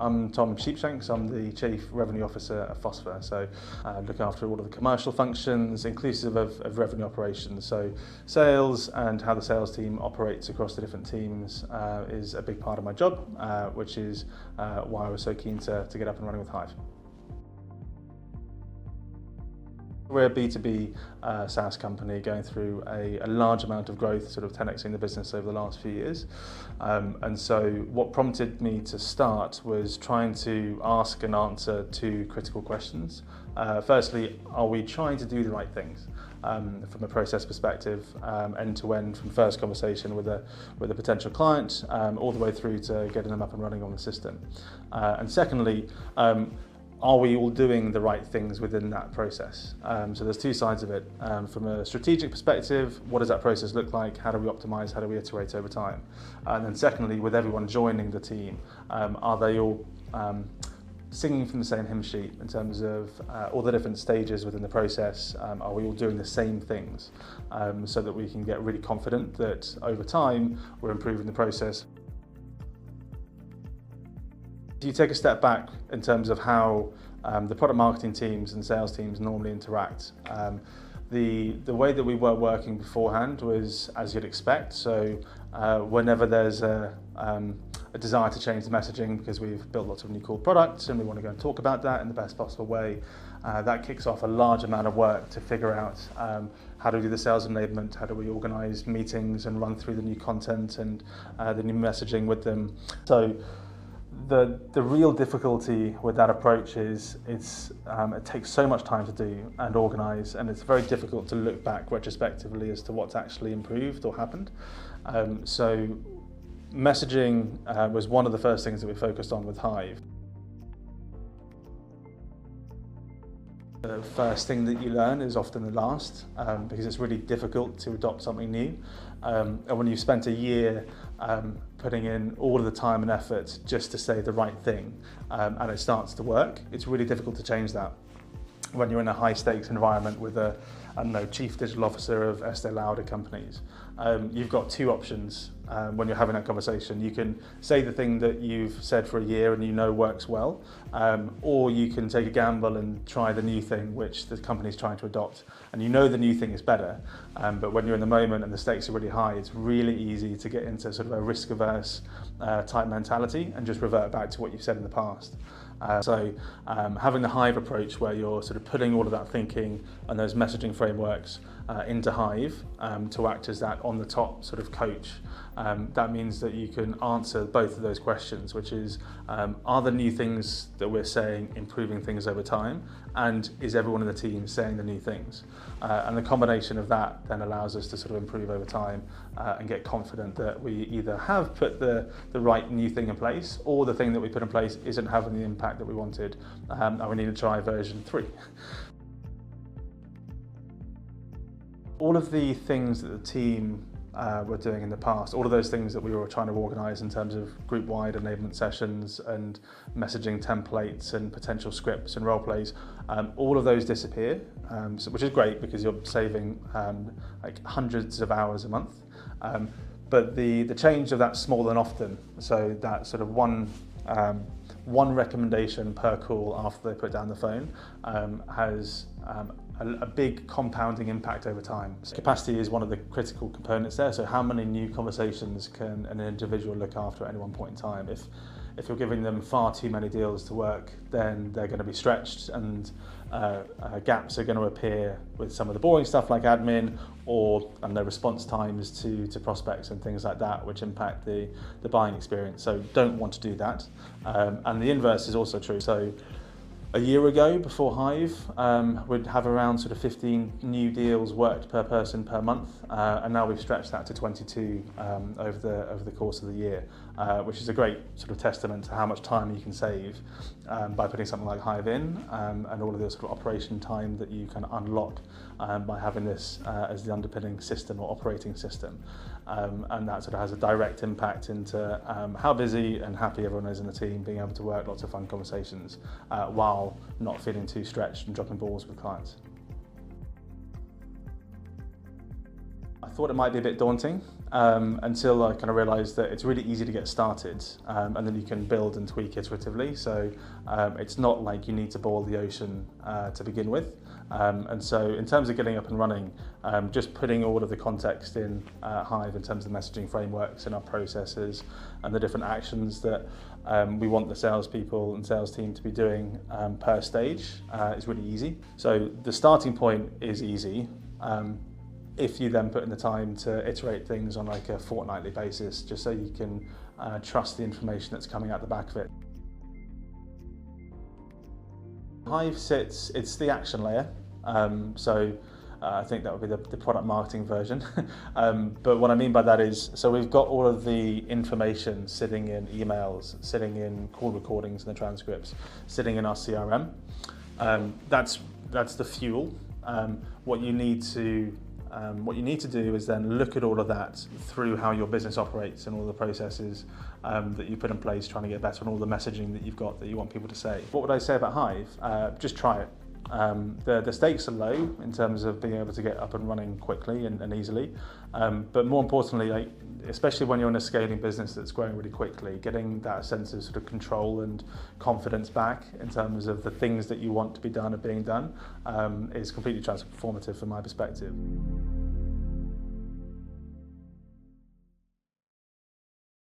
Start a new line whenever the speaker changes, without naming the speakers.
I'm Tom Sheepshanks, I'm the Chief Revenue Officer at Fospha, so look after all of the commercial functions inclusive of revenue operations. So sales and how the sales team operates across the different teams is a big part of my job, which is why I was so keen to get up and running with Hive. We're a B2B SaaS company going through a large amount of growth, sort of 10xing the business over the last few years. And so what prompted me to start was trying to ask and answer two critical questions. Firstly, are we trying to do the right things from a process perspective, end to end, from first conversation with a potential client all the way through to getting them up and running on the system? And secondly, are we all doing the right things within that process? So there's two sides of it. From a strategic perspective, what does that process look like? How do we optimize? How do we iterate over time? And then secondly, with everyone joining the team, are they all singing from the same hymn sheet in terms of all the different stages within the process? Are we all doing the same things so that we can get really confident that over time we're improving the process? If you take a step back in terms of how the product marketing teams and sales teams normally interact, the way that we were working beforehand was as you'd expect. So whenever there's a desire to change the messaging because we've built lots of new cool products and we want to go and talk about that in the best possible way, that kicks off a large amount of work to figure out how do we do the sales enablement, how do we organise meetings and run through the new content and the new messaging with them. So the real difficulty with that approach is it takes so much time to do and organise, and it's very difficult to look back retrospectively as to what's actually improved or happened. So messaging was one of the first things that we focused on with Hive. The first thing that you learn is often the last, because it's really difficult to adopt something new. And when you've spent a year putting in all of the time and effort just to say the right thing, and it starts to work, it's really difficult to change that. When you're in a high stakes environment with a chief digital officer of Estee Lauder companies, you've got two options when you're having that conversation. You can say the thing that you've said for a year and you know works well, or you can take a gamble and try the new thing which the company's trying to adopt, and you know the new thing is better, but when you're in the moment and the stakes are really high, it's really easy to get into sort of a risk-averse type mentality and just revert back to what you've said in the past. So having the Hive approach where you're sort of putting all of that thinking and those messaging frameworks into Hive to act as that on the top sort of coach, that means that you can answer both of those questions, which is, are the new things that we're saying improving things over time, and is everyone in the team saying the new things? And the combination of that then allows us to sort of improve over time and get confident that we either have put the right new thing in place, or the thing that we put in place isn't having the impact that we wanted, and we need to try version 3. All of the things that the team were doing in the past, all of those things that we were trying to organise in terms of group-wide enablement sessions and messaging templates and potential scripts and role plays, all of those disappear, which is great because you're saving like hundreds of hours a month. But the change of that small and often, so that sort of one recommendation per call after they put down the phone has a big compounding impact over time. So capacity is one of the critical components there. So how many new conversations can an individual look after at any one point in time? If you're giving them far too many deals to work, then they're going to be stretched, and gaps are going to appear with some of the boring stuff like admin, or response times to prospects and things like that, which impact the buying experience. So don't want to do that. And the inverse is also true. So a year ago, before Hive, we'd have around sort of 15 new deals worked per person per month, and now we've stretched that to 22 over the course of the year, which is a great sort of testament to how much time you can save by putting something like Hive in, and all of the sort of operation time that you can unlock by having this as the underpinning system or operating system. And that sort of has a direct impact into how busy and happy everyone is in the team, being able to work lots of fun conversations while not feeling too stretched and dropping balls with clients. I thought it might be a bit daunting until I kind of realised that it's really easy to get started, and then you can build and tweak iteratively. So it's not like you need to boil the ocean to begin with. And so in terms of getting up and running, just putting all of the context in Hive in terms of the messaging frameworks and our processes and the different actions that we want the salespeople and sales team to be doing per stage is really easy. So the starting point is easy. If you then put in the time to iterate things on like a fortnightly basis, just so you can trust the information that's coming out the back of it. Hive it's the action layer. I think that would be the product marketing version. But what I mean by that is, so we've got all of the information sitting in emails, sitting in call recordings and the transcripts, sitting in our CRM. That's the fuel. What you need to do is then look at all of that through how your business operates and all the processes that you put in place, trying to get better, and all the messaging that you've got that you want people to say. What would I say about Hive? Just try it. The stakes are low in terms of being able to get up and running quickly and easily, but more importantly, especially when you're in a scaling business that's growing really quickly, getting that sense of sort of control and confidence back in terms of the things that you want to be done are being done is completely transformative from my perspective.